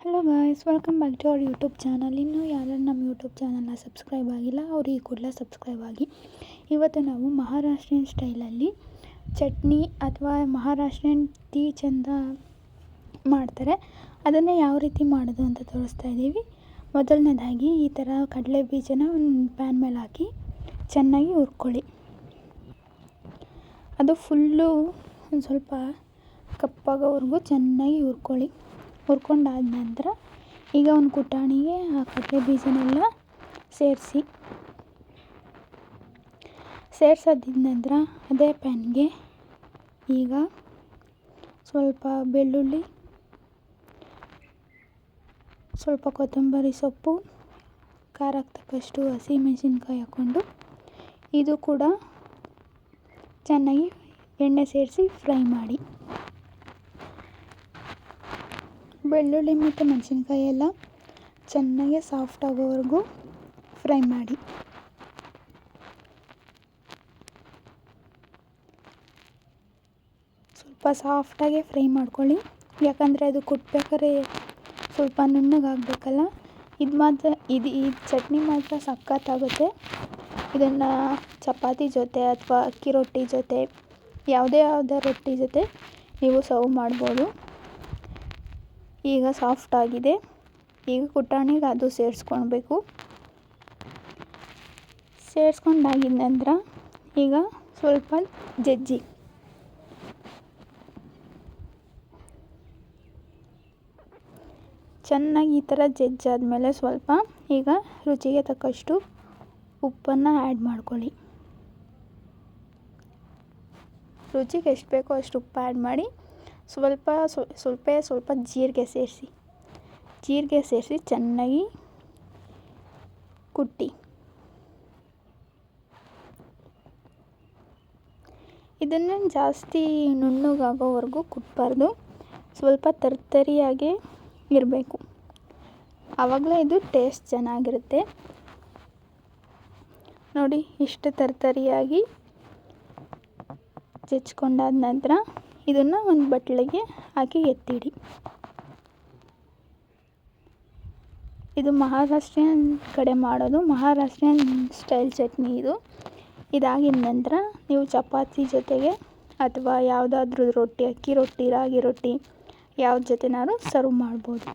Hello guys, welcome back to our YouTube channel. ಇನ್ನೂ ಯಾರು ನಮ್ಮ ಯೂಟ್ಯೂಬ್ ಚಾನಲ್ನ ಸಬ್ಸ್ಕ್ರೈಬ್ ಆಗಿಲ್ಲ ಅವರು ಈ ಕೂಡಲೇ ಸಬ್ಸ್ಕ್ರೈಬ್ ಆಗಿ. ಇವತ್ತು ನಾವು ಮಹಾರಾಷ್ಟ್ರೀಯನ್ ಸ್ಟೈಲಲ್ಲಿ ಚಟ್ನಿ ಅಥವಾ ಮಹಾರಾಷ್ಟ್ರೀಯನ್ ಟೀ ಚಂದ ಮಾಡ್ತಾರೆ, ಅದನ್ನು ಯಾವ ರೀತಿ ಮಾಡೋದು ಅಂತ ತೋರಿಸ್ತಾ ಇದ್ದೀವಿ. ಮೊದಲನೇದಾಗಿ ಈ ಥರ ಕಡಲೆ ಬೀಜನ ಒಂದು ಪ್ಯಾನ್ ಮೇಲೆ ಹಾಕಿ ಚೆನ್ನಾಗಿ ಹುರ್ಕೊಳ್ಳಿ. ಅದು ಫುಲ್ಲು ಒಂದು ಸ್ವಲ್ಪ ಕಪ್ಪಾಗೋವರೆಗೂ ಚೆನ್ನಾಗಿ ಹುರ್ಕೊಂಡಾದ ನಂತರ ಈಗ ಒಂದು ಕುಟಾಣಿಗೆ ಆ ಕಡಲೆ ಬೀಜನೆಲ್ಲ ಸೇರಿಸಾದ ನಂತರ ಅದೇ ಪ್ಯಾನ್ಗೆ ಈಗ ಸ್ವಲ್ಪ ಬೆಳ್ಳುಳ್ಳಿ, ಸ್ವಲ್ಪ ಕೊತ್ತಂಬರಿ ಸೊಪ್ಪು, ಖಾರಕ್ಕೆ ತಕ್ಕಷ್ಟು ಹಸಿಮೆಣಸಿನ್ಕಾಯಿ ಹಾಕ್ಕೊಂಡು ಇದು ಕೂಡ ಚೆನ್ನಾಗಿ ಎಣ್ಣೆ ಸೇರಿಸಿ ಫ್ರೈ ಮಾಡಿ. ಬೆಳ್ಳುಳ್ಳಿ ಮತ್ತು ಮೆಣಸಿನ್ಕಾಯಿ ಎಲ್ಲ ಚೆನ್ನಾಗಿ ಸಾಫ್ಟ್ ಆಗೋವರೆಗೂ ಫ್ರೈ ಮಾಡಿ. ಸ್ವಲ್ಪ ಸಾಫ್ಟಾಗೆ ಫ್ರೈ ಮಾಡ್ಕೊಳ್ಳಿ, ಯಾಕಂದರೆ ಅದು ಕುಟ್ಬೇಕಾದ್ರೆ ಸ್ವಲ್ಪ ನುಣ್ಣಗಾಗಬೇಕಲ್ಲ. ಈ ಚಟ್ನಿ ಮಾತ್ರ ಸಖತ್ತಾಗುತ್ತೆ. ಇದನ್ನು ಚಪಾತಿ ಜೊತೆ ಅಥವಾ ಅಕ್ಕಿ ರೊಟ್ಟಿ ಜೊತೆ ಯಾವುದೇ ರೊಟ್ಟಿ ಜೊತೆ ನೀವು ಸರ್ವ್ ಮಾಡ್ಬೋದು. ಈಗ ಸಾಫ್ಟ್ ಆಗಿದೆ. ಈಗ ಕುಟಾಣಿಗೆ ಅದು ಸೇರಿಸ್ಕೊಂಡಾಗಿದ ನಂತರ ಈಗ ಸ್ವಲ್ಪ ಜಜ್ಜಿ. ಚೆನ್ನಾಗಿ ಈ ಥರ ಜಜ್ಜಾದಮೇಲೆ ಸ್ವಲ್ಪ ಈಗ ರುಚಿಗೆ ತಕ್ಕಷ್ಟು ಉಪ್ಪನ್ನು ಆ್ಯಡ್ ಮಾಡ್ಕೊಳ್ಳಿ. ರುಚಿಗೆ ಎಷ್ಟು ಬೇಕೋ ಅಷ್ಟು ಉಪ್ಪು ಆ್ಯಡ್ ಮಾಡಿ ಸ್ವಲ್ಪ ಜೀರಿಗೆ ಸೇರಿಸಿ ಚೆನ್ನಾಗಿ ಕುಟ್ಟಿ. ಇದನ್ನು ಜಾಸ್ತಿ ನುಣ್ಣಗಾಗೋವರೆಗೂ ಕುಟ್ಟಬಾರ್ದು, ಸ್ವಲ್ಪ ತರ್ತರಿಯಾಗಿ ಇರಬೇಕು, ಆವಾಗಲೇ ಇದು ಟೇಸ್ಟ್ ಚೆನ್ನಾಗಿರುತ್ತೆ. ನೋಡಿ, ಇಷ್ಟು ತರ್ತರಿಯಾಗಿ ಜಜ್ಕೊಂಡಾದ ನಂತರ ಇದನ್ನು ಒಂದು ಬಟ್ಲಿಗೆ ಹಾಕಿ ಎತ್ತಿಡಿ. ಇದು ಮಹಾರಾಷ್ಟ್ರೀಯನ್ ಕಡೆ ಮಾಡೋದು ಮಹಾರಾಷ್ಟ್ರೀಯನ್ ಸ್ಟೈಲ್ ಚಟ್ನಿ. ಇದಾಗಿದ ನಂತರ ನೀವು ಚಪಾತಿ ಜೊತೆಗೆ ಅಥವಾ ಯಾವುದಾದ್ರೂ ರೊಟ್ಟಿ, ಅಕ್ಕಿ ರೊಟ್ಟಿ, ರಾಗಿ ರೊಟ್ಟಿ ಯಾವ್ದು ಜೊತೆನಾದ್ರೂ ಸರ್ವ್ ಮಾಡ್ಬೋದು.